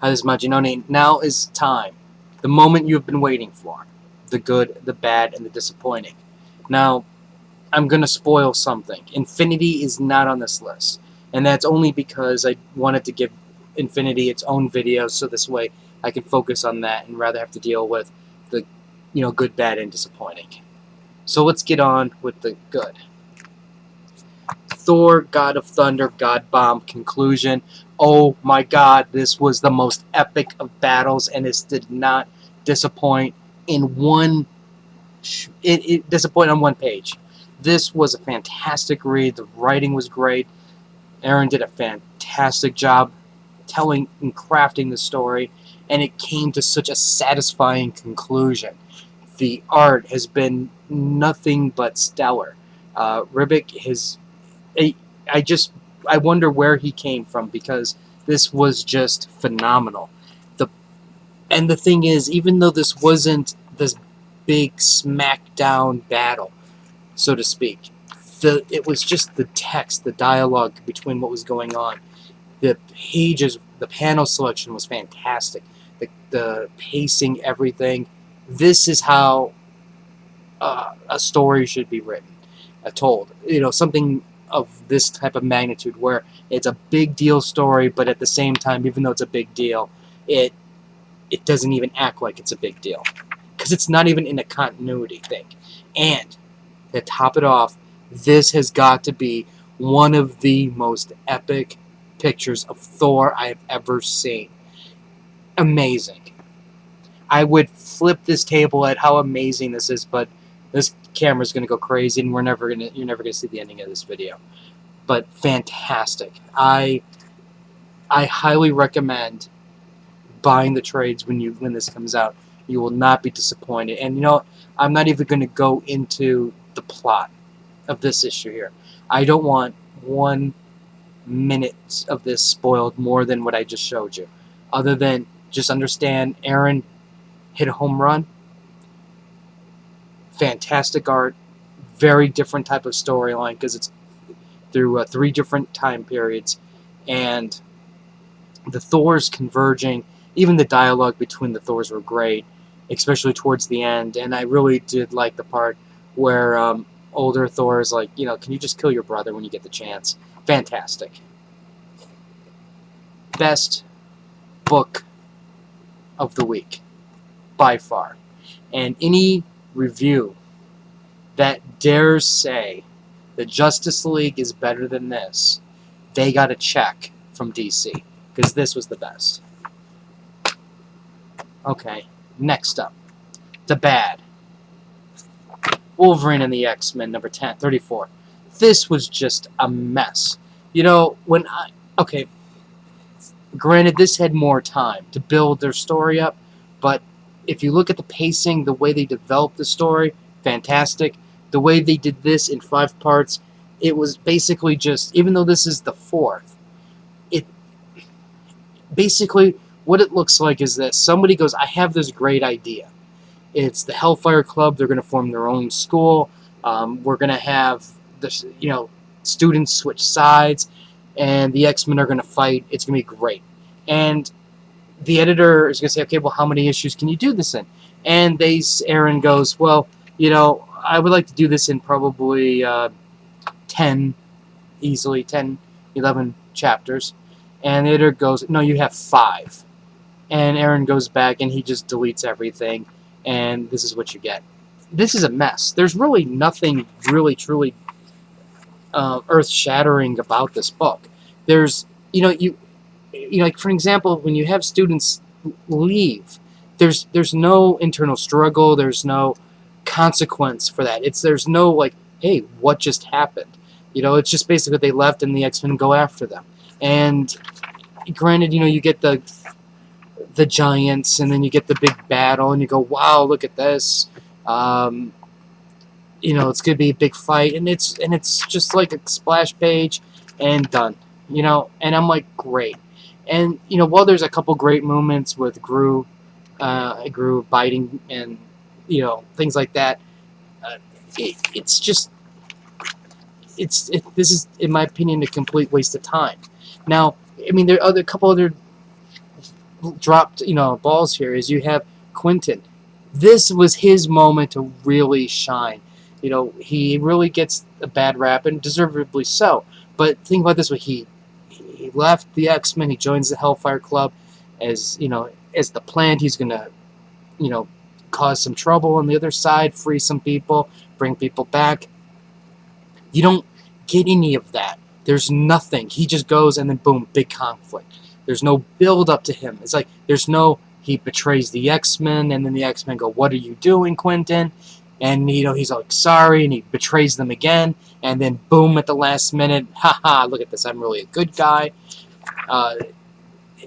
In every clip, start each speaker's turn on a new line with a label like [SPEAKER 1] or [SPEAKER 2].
[SPEAKER 1] Hi, this is Majinoni. Now is time. The moment you've been waiting for. The good, the bad, and the disappointing. Now, I'm going to spoil something. Infinity is not on this list. And that's only because I wanted to give Infinity its own video so this way I can focus on that and rather have to deal with the good, bad, and disappointing. So let's get on with the good. Thor, God of Thunder, God Bomb conclusion. Oh my God, this was the most epic of battles, and this did not disappoint in one. It disappointed on one page. This was a fantastic read. The writing was great. Aaron did a fantastic job telling and crafting the story, and it came to such a satisfying conclusion. The art has been nothing but stellar. Ribic has I, I just I wonder where he came from because this was just phenomenal. The and the thing is, even though this wasn't this big smackdown battle, so to speak, it was just the text, the dialogue between what was going on. The pages, the panel selection was fantastic. The pacing, everything. This is how a story should be written, told. Something of this type of magnitude where it's a big deal story, but at the same time, even though it's a big deal, it it doesn't even act like it's a big deal because it's not even in a continuity thing. And to top it off, this has got to be one of the most epic pictures of Thor I have ever seen. Amazing. I would flip this table at how amazing this is, but this camera's going to go crazy, and you're never gonna see the ending of this video. But fantastic. I highly recommend buying the trades when this comes out. You will not be disappointed. And I'm not even going to go into the plot of this issue here. I don't want 1 minute of this spoiled more than what I just showed you. Other than just understand Aaron hit a home run. Fantastic art, very different type of storyline because it's through 3 different time periods, and the Thors converging. Even the dialogue between the Thors were great, especially towards the end. And I really did like the part where older Thor is like, can you just kill your brother when you get the chance? Fantastic. Best book of the week by far. And any review that dares say the Justice League is better than this, they got a check from DC because this was the best. Okay, next up, the bad. Wolverine and the X-Men number 34. This was just a mess. Okay, granted this had more time to build their story up, but if you look at the pacing, the way they developed the story, fantastic. The way they did this in 5 parts, it was basically just, even though this is the 4th, it basically, what it looks like is that somebody goes, I have this great idea. It's the Hellfire Club. They're going to form their own school. We're going to have students switch sides, and the X-Men are going to fight. It's going to be great. And the editor is going to say, okay, well, how many issues can you do this in? And Aaron goes, well, I would like to do this in probably 10, easily 10, 11 chapters. And the editor goes, no, you have 5. And Aaron goes back and he just deletes everything, and this is what you get. This is a mess. There's really nothing really truly earth-shattering about this book. There's like for example, when you have students leave, there's no internal struggle. There's no consequence for that. There's no like, hey, what just happened? It's just basically they left and the X-Men go after them. And granted, you get the giants, and then you get the big battle, and you go, wow, look at this. Um, it's gonna be a big fight, and it's just like a splash page, and done. And I'm like, great. And while there's a couple great moments with Gru biting, and things like that, it's just this is, in my opinion, a complete waste of time. Now, I mean, there are a couple other dropped, balls here is you have Quentin. This was his moment to really shine. He really gets a bad rap, and deservedly so. But think about this way: he left the X-Men. He joins the Hellfire Club, as the plant. He's gonna, you know, cause some trouble on the other side, free some people, bring people back. You don't get any of that. There's nothing. He just goes and then boom, big conflict. There's no build up to him. It's like there's no he betrays the X-Men and then the X-Men go, "What are you doing, Quentin?" And he's like sorry and he betrays them again and then boom at the last minute, haha, look at this, I'm really a good guy. Uh,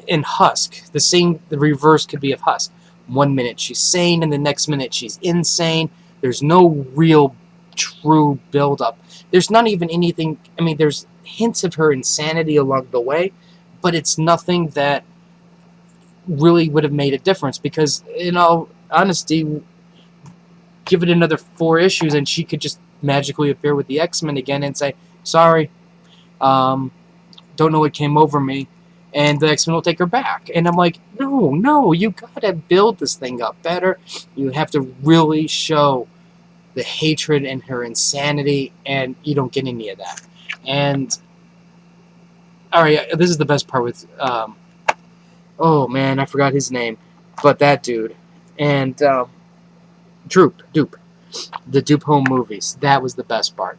[SPEAKER 1] in Husk, the reverse could be of Husk. 1 minute she's sane and the next minute she's insane. There's no real true build up. There's not even anything. I mean, there's hints of her insanity along the way, but it's nothing that really would have made a difference because, in all honesty, give it another 4 issues and she could just magically appear with the X-Men again and say, sorry, don't know what came over me, and the X-Men will take her back. And I'm like, no, you gotta build this thing up better. You have to really show the hatred and her insanity, and you don't get any of that. And all right, this is the best part with oh man, I forgot his name, but that dude and Dupe, the Dupe home movies. That was the best part.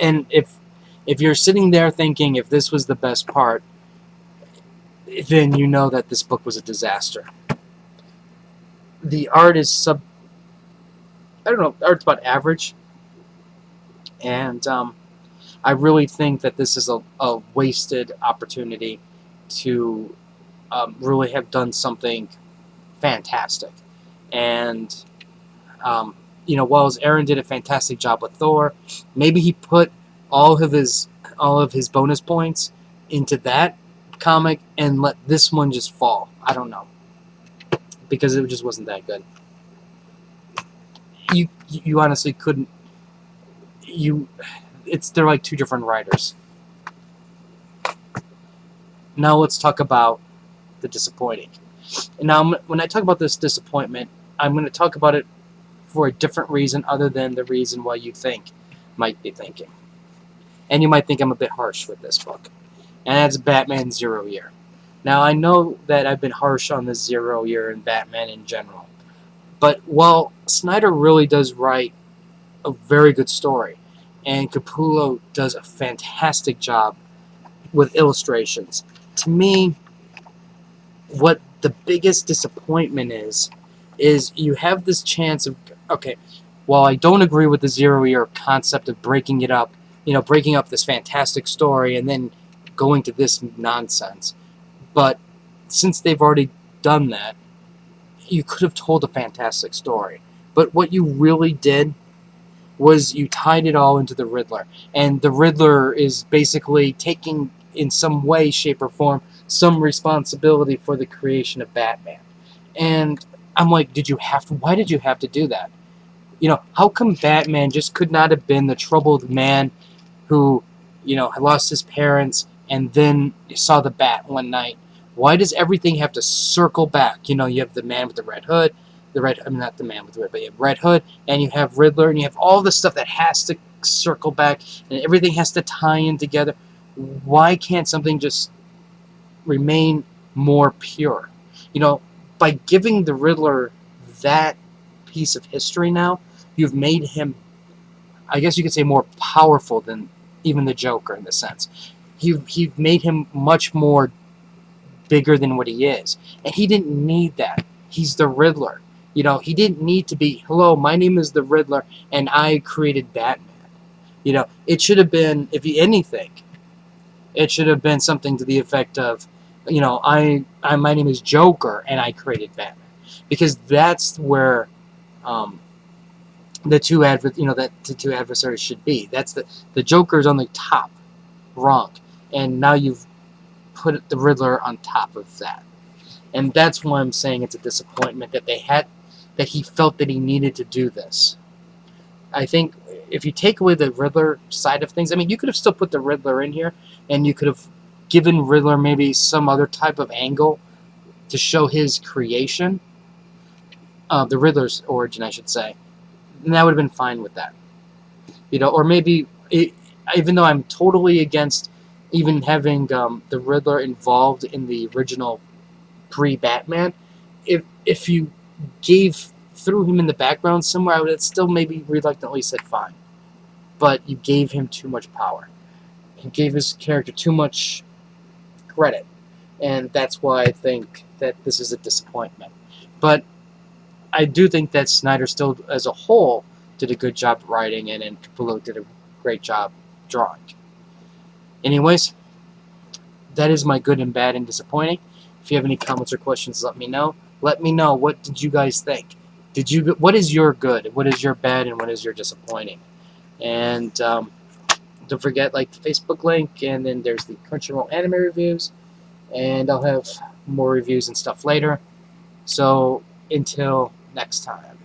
[SPEAKER 1] And if you're sitting there thinking if this was the best part, then you know that this book was a disaster. The art is I don't know, art's about average, and I really think that this is a wasted opportunity to really have done something fantastic. And while Aaron did a fantastic job with Thor, maybe he put all of his bonus points into that comic and let this one just fall. I don't know, because it just wasn't that good. You honestly couldn't. They're like two different writers. Now let's talk about the disappointing. And now when I talk about this disappointment, I'm going to talk about it for a different reason other than the reason why you might be thinking. And you might think I'm a bit harsh with this book. And that's Batman Zero Year. Now I know that I've been harsh on the 0 year and Batman in general. But while Snyder really does write a very good story, and Capullo does a fantastic job with illustrations, to me, what the biggest disappointment is you have this chance of, okay, while I don't agree with the 0 year concept of breaking it up, breaking up this fantastic story and then going to this nonsense, but since they've already done that, you could have told a fantastic story. But what you really did was you tied it all into the Riddler. And the Riddler is basically taking, in some way, shape, or form, some responsibility for the creation of Batman. And I'm like, why did you have to do that? How come Batman just could not have been the troubled man who, had lost his parents and then saw the bat one night? Why does everything have to circle back? You have the man with the red hood, not the man with the red, but you have Red Hood, and you have Riddler, and you have all the stuff that has to circle back, and everything has to tie in together. Why can't something just remain more pure? By giving the Riddler that piece of history now, you've made him, I guess you could say, more powerful than even the Joker in the sense. You've made him much more bigger than what he is. And he didn't need that. He's the Riddler. He didn't need to be, hello, my name is the Riddler, and I created Batman. It should have been, if anything, it should have been something to the effect of, my name is Joker, and I created Batman. Because that's where the two adversaries should be. That's the Joker's on the top, wrong, and now you've put the Riddler on top of that. And that's why I'm saying it's a disappointment that he felt that he needed to do this. I think if you take away the Riddler side of things, I mean, you could have still put the Riddler in here, and you could have given Riddler maybe some other type of angle to show his creation, the Riddler's origin, I should say, then I would have been fine with that. Or maybe even though I'm totally against even having the Riddler involved in the original pre-Batman, if you threw him in the background somewhere, I would have still maybe reluctantly said fine. But you gave him too much power. You gave his character too much credit, and that's why I think that this is a disappointment. But I do think that Snyder still, as a whole, did a good job writing, and Capullo did a great job drawing. Anyways, that is my good and bad and disappointing. If you have any comments or questions, let me know. Let me know, what did you guys think? What is your good? What is your bad? And what is your disappointing? And don't forget, like, the Facebook link, and then there's the Crunchyroll anime reviews, and I'll have more reviews and stuff later. So until next time.